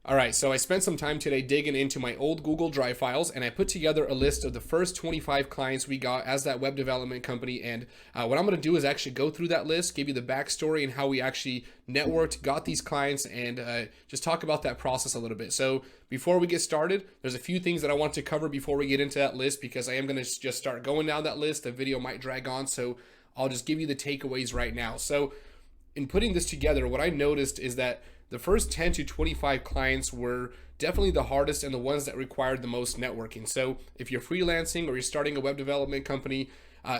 All right, so I spent some time today digging into my old Google Drive files, and I put together a list of the first 25 clients we got as that web development company. And what I'm going to do is actually go through that list, give you the backstory and how we actually networked, got these clients, and just talk about that process a little bit. So before we get started, there's a few things that I want to cover before we get into that list, because I am going to just start going down that list. The video might drag on, so I'll just give you the takeaways right now. So in putting this together, what I noticed is that the first 10 to 25 clients were definitely the hardest and the ones that required the most networking. So if you're freelancing or you're starting a web development company,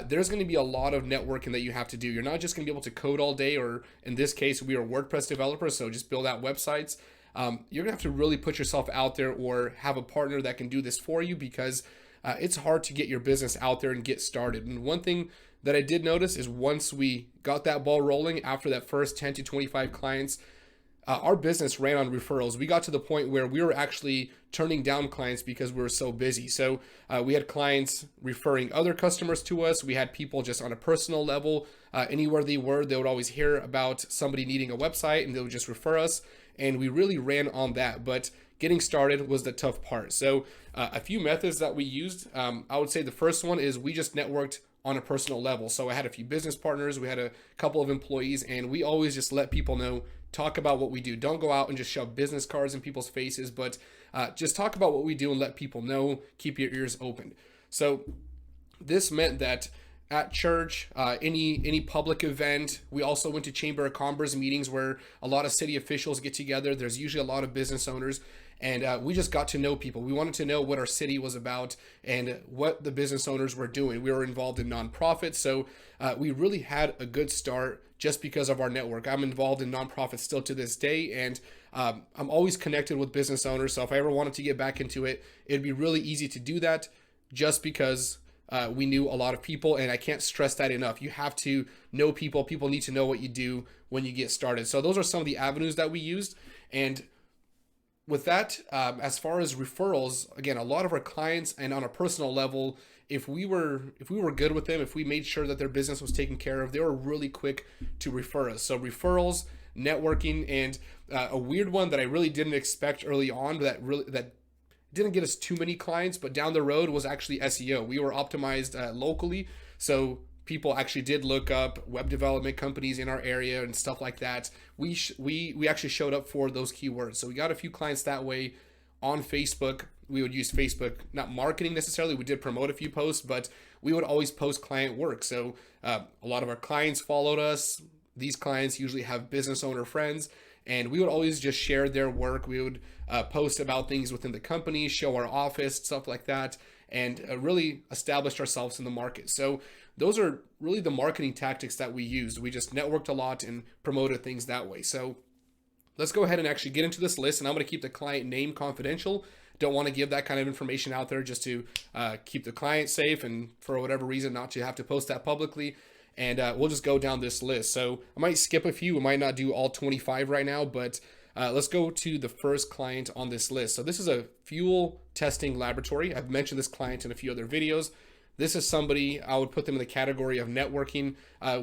there's going to be a lot of networking that you have to do. You're not just going to be able to code all day, or in this case, we are WordPress developers, so just build out websites. You're going to have to really put yourself out there or have a partner that can do this for you, because it's hard to get your business out there and get started. And one thing that I did notice is once we got that ball rolling after that first 10 to 25 clients, our business ran on referrals. We got to the point where we were actually turning down clients because we were so busy. So we had clients referring other customers to us. We had people just on a personal level, anywhere they were, they would always hear about somebody needing a website and they would just refer us. And we really ran on that. But getting started was the tough part. So a few methods that we used, I would say the first one is we just networked on a personal level. So I had a few business partners, we had a couple of employees, and we always just let people know, talk about what we do. Don't go out and just shove business cards in people's faces, but just talk about what we do and let people know, keep your ears open. So this meant that at church, any public event, we also went to Chamber of Commerce meetings where a lot of city officials get together. There's usually a lot of business owners, and we just got to know people. We wanted to know what our city was about and what the business owners were doing. We were involved in nonprofits, so we really had a good start just because of our network. I'm involved in nonprofits still to this day, and I'm always connected with business owners. So if I ever wanted to get back into it, it'd be really easy to do that just because we knew a lot of people, and I can't stress that enough. You have to know people. People need to know what you do when you get started. So those are some of the avenues that we used. And with that, as far as referrals, again, a lot of our clients, and on a personal level, if we were good with them, if we made sure that their business was taken care of, they were really quick to refer us. So referrals, networking, and a weird one that I really didn't expect early on, that didn't get us too many clients, but down the road was actually SEO. We were optimized locally, so people actually did look up web development companies in our area and stuff like that. We actually showed up for those keywords, so we got a few clients that way. On Facebook, we would use Facebook, not marketing necessarily. We did promote a few posts, but we would always post client work. So a lot of our clients followed us. These clients usually have business owner friends, and we would always just share their work. We would post about things within the company, show our office, stuff like that, and really established ourselves in the market. So those are really the marketing tactics that we used. We just networked a lot and promoted things that way. So let's go ahead and actually get into this list, and I'm going to keep the client name confidential. Don't want to give that kind of information out there, just to keep the client safe and for whatever reason not to have to post that publicly. And we'll just go down this list. So I might skip a few. We might not do all 25 right now, but let's go to the first client on this list. So this is a fuel testing laboratory. I've mentioned this client in a few other videos. This is somebody, I would put them in the category of networking.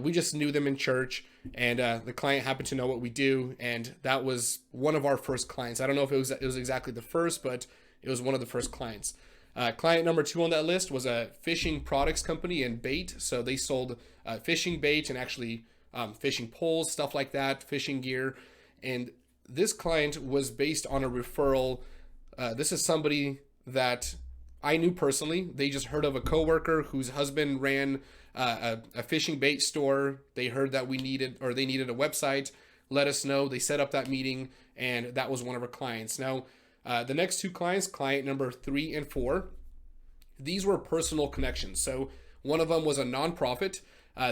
We just knew them in church, and the client happened to know what we do, and that was one of our first clients. I don't know if it was exactly the first, but it was one of the first clients. Client number 2 on that list was a fishing products company and bait. So they sold fishing bait and actually fishing poles, stuff like that, fishing gear. And this client was based on a referral. This is somebody that I knew personally. They just heard of a coworker whose husband ran a fishing bait store. They heard that they needed a website, let us know. They set up that meeting, and that was one of our clients. Now, the next 2 clients, client number 3 and 4, these were personal connections. So one of them was a nonprofit.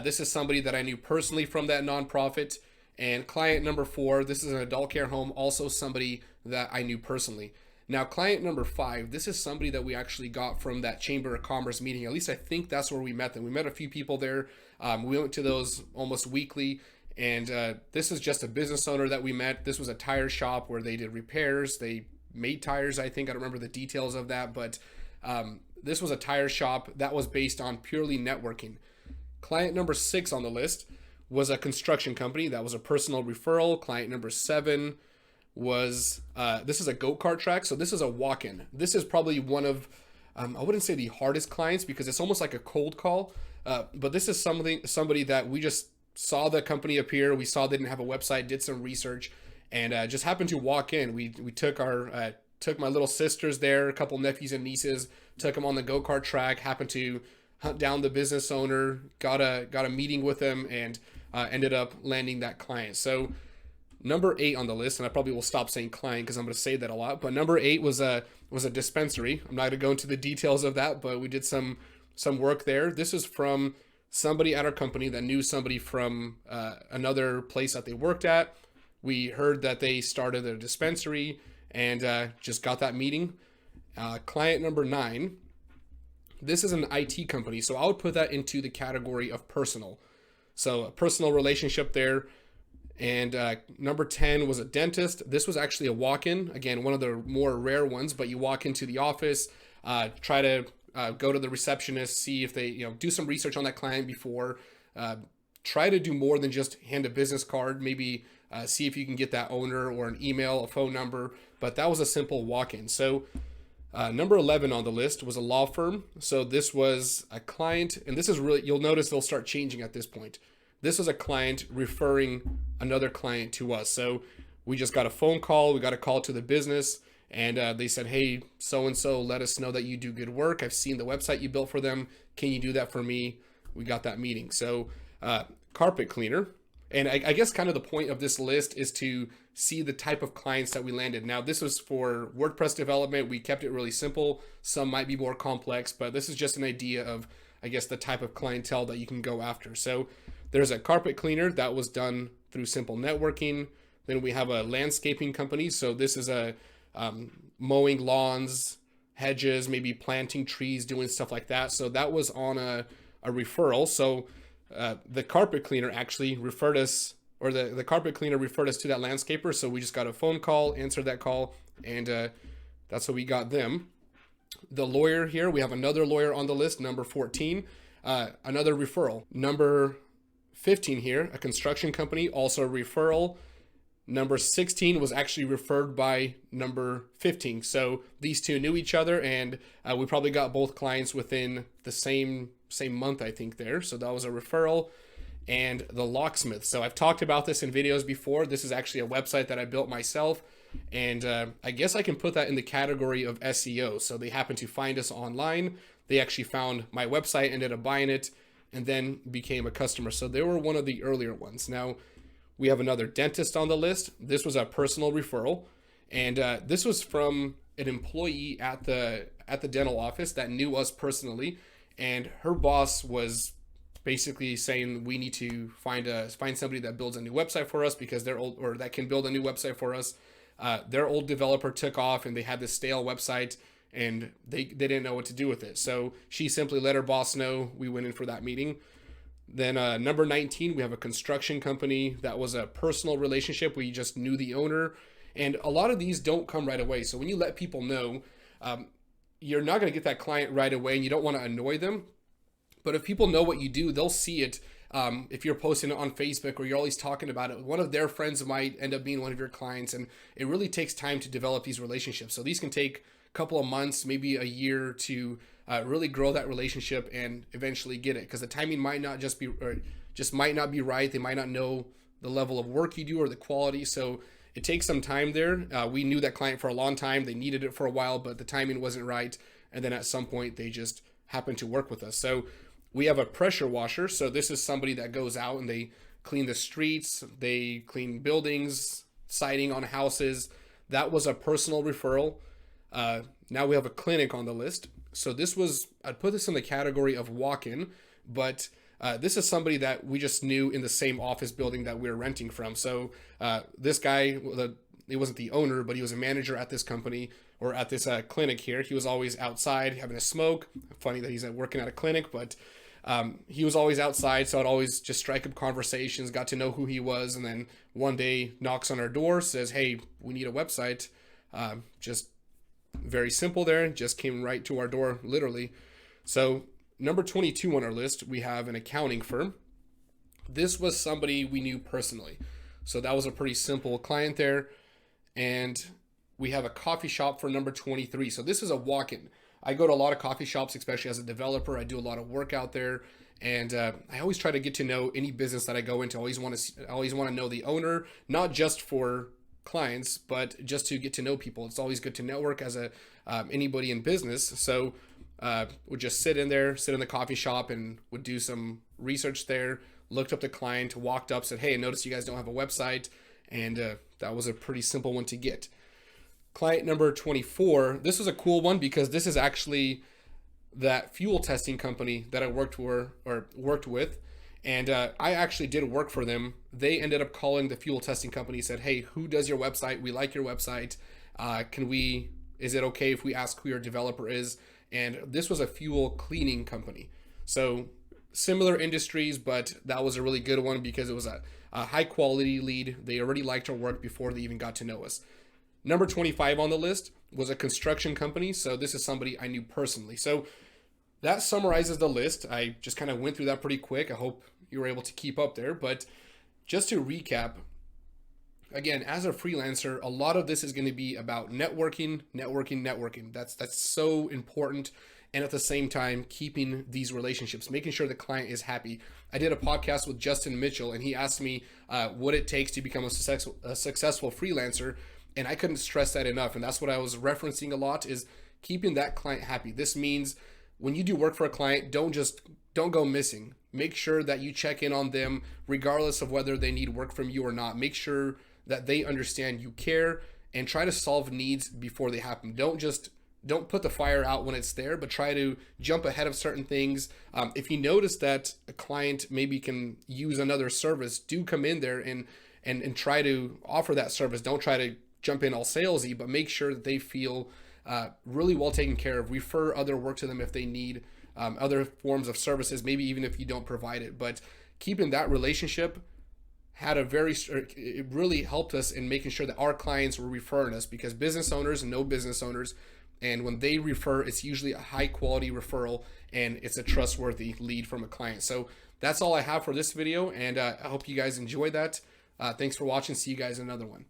This is somebody that I knew personally from that nonprofit. And client number 4, this is an adult care home, also somebody that I knew personally. Now, client number 5, this is somebody that we actually got from that Chamber of Commerce meeting. At least I think that's where we met them. We met a few people there. We went to those almost weekly. And this is just a business owner that we met. This was a tire shop where they did repairs. They made tires, I think. I don't remember the details of that, but this was a tire shop that was based on purely networking. Client number 6 on the list was a construction company. That was a personal referral. Client number 7 was this is a go-kart track. So this is a walk-in. This is probably one of, I wouldn't say the hardest clients because it's almost like a cold call. But this is somebody that we just saw the company appear. We saw they didn't have a website, did some research, and just happened to walk in. We took our took my little sisters there, a couple nephews and nieces, took them on the go-kart track, happened to hunt down the business owner, got a meeting with them, and ended up landing that client. So number 8 on the list, and I probably will stop saying client because I'm going to say that a lot, but number 8 was a dispensary. I'm not going to go into the details of that, but we did some work there. This is from somebody at our company that knew somebody from another place that they worked at. We heard that they started a dispensary and just got that meeting. Client number 9. This is an IT company, so I would put that into the category of personal. So a personal relationship there. And number 10 was a dentist. This was actually a walk-in. Again, one of the more rare ones, but you walk into the office, try to go to the receptionist, see if they, do some research on that client before. Try to do more than just hand a business card. Maybe see if you can get that owner or an email, a phone number. But that was a simple walk-in. So number 11 on the list was a law firm. So this was a client, and this is really, you'll notice they'll start changing at this point. This was a client referring another client to us. So we just got a phone call, we got a call to the business, and they said, hey, so-and-so, let us know that you do good work. I've seen the website you built for them. Can you do that for me? We got that meeting. So carpet cleaner. And I guess kind of the point of this list is to see the type of clients that we landed. Now, this was for WordPress development. We kept it really simple. Some might be more complex, but this is just an idea of, I guess, the type of clientele that you can go after. So there's a carpet cleaner that was done through simple networking. Then we have a landscaping company. So this is a mowing lawns, hedges, maybe planting trees, doing stuff like that. So that was on a referral. So the carpet cleaner actually referred us, or the carpet cleaner referred us to that landscaper. So we just got a phone call, answered that call, and that's how we got them. The lawyer here, we have another lawyer on the list, number 14, another referral. Number 15 here, a construction company, also a referral. Number 16 was actually referred by number 15. So these two knew each other, and we probably got both clients within the same month, I think, there. So that was a referral. And the locksmith. So I've talked about this in videos before. This is actually a website that I built myself. And I guess I can put that in the category of SEO. So they happened to find us online. They actually found my website, ended up buying it, and then became a customer. So they were one of the earlier ones. Now, we have another dentist on the list. This was a personal referral. And this was from an employee at the dental office that knew us personally. And her boss was basically saying we need to find somebody that builds a new website for us because they're old, or that can build a new website for us. Their old developer took off and they had this stale website and they didn't know what to do with it. So she simply let her boss know. We went in for that meeting. Then number 19, we have a construction company that was a personal relationship. We just knew the owner. And a lot of these don't come right away. So when you let people know, you're not going to get that client right away and you don't want to annoy them. But if people know what you do, they'll see it. If you're posting it on Facebook or you're always talking about it, one of their friends might end up being one of your clients. And it really takes time to develop these relationships. So these can take a couple of months, maybe a year to really grow that relationship and eventually get it. Because the timing might not might not be right. They might not know the level of work you do or the quality. So it takes some time there. We knew that client for a long time. They needed it for a while, but the timing wasn't right. And then at some point, they just happened to work with us. So we have a pressure washer. So this is somebody that goes out and they clean the streets, they clean buildings, siding on houses. That was a personal referral. Now we have a clinic on the list. So I'd put this in the category of walk-in, but this is somebody that we just knew in the same office building that we were renting from. So this guy, he wasn't the owner, but he was a manager at this company or at this clinic here. He was always outside having a smoke. Funny that he's working at a clinic, but he was always outside. So I'd always just strike up conversations, got to know who he was. And then one day knocks on our door, says, hey, we need a website. Just very simple there. Just came right to our door, literally. So number 22 on our list, we have an accounting firm. This was somebody we knew personally. So that was a pretty simple client there. and we have a coffee shop for number 23. So this is a walk-in. I go to a lot of coffee shops, especially as a developer. I do a lot of work out there, and I always try to get to know any business that I go into. I always want to know the owner, not just for clients, but just to get to know people. It's always good to network as a anybody in business. So would just sit in the coffee shop, and would do some research there. Looked up the client, walked up, said, "Hey, I noticed you guys don't have a website," and that was a pretty simple one to get. Client number 24. This was a cool one because this is actually that fuel testing company that I worked with, and I actually did work for them. They ended up calling the fuel testing company, said, "Hey, who does your website? We like your website. Is it okay if we ask who your developer is?" And this was a fuel cleaning company. So similar industries, but that was a really good one because it was a high quality lead. They already liked our work before they even got to know us. Number 25 on the list was a construction company. So this is somebody I knew personally. So that summarizes the list. I just kind of went through that pretty quick. I hope you were able to keep up there. But just to recap, again, as a freelancer, a lot of this is going to be about networking. That's so important. And at the same time, keeping these relationships, making sure the client is happy. I did a podcast with Justin Mitchell, and he asked me what it takes to become a successful freelancer. And I couldn't stress that enough. And that's what I was referencing a lot, is keeping that client happy. This means when you do work for a client, don't go missing. Make sure that you check in on them regardless of whether they need work from you or not. Make sure that they understand you care, and try to solve needs before they happen. Don't put the fire out when it's there, but try to jump ahead of certain things. If you notice that a client maybe can use another service, do come in there and try to offer that service. Don't try to jump in all salesy, but make sure that they feel really well taken care of. Refer other work to them if they need other forms of services, maybe even if you don't provide it. But keeping that relationship it really helped us in making sure that our clients were referring us, because business owners know business owners, and when they refer, it's usually a high quality referral and it's a trustworthy lead from a client. So that's all I have for this video, and I hope you guys enjoyed that. Thanks for watching. See you guys in another one.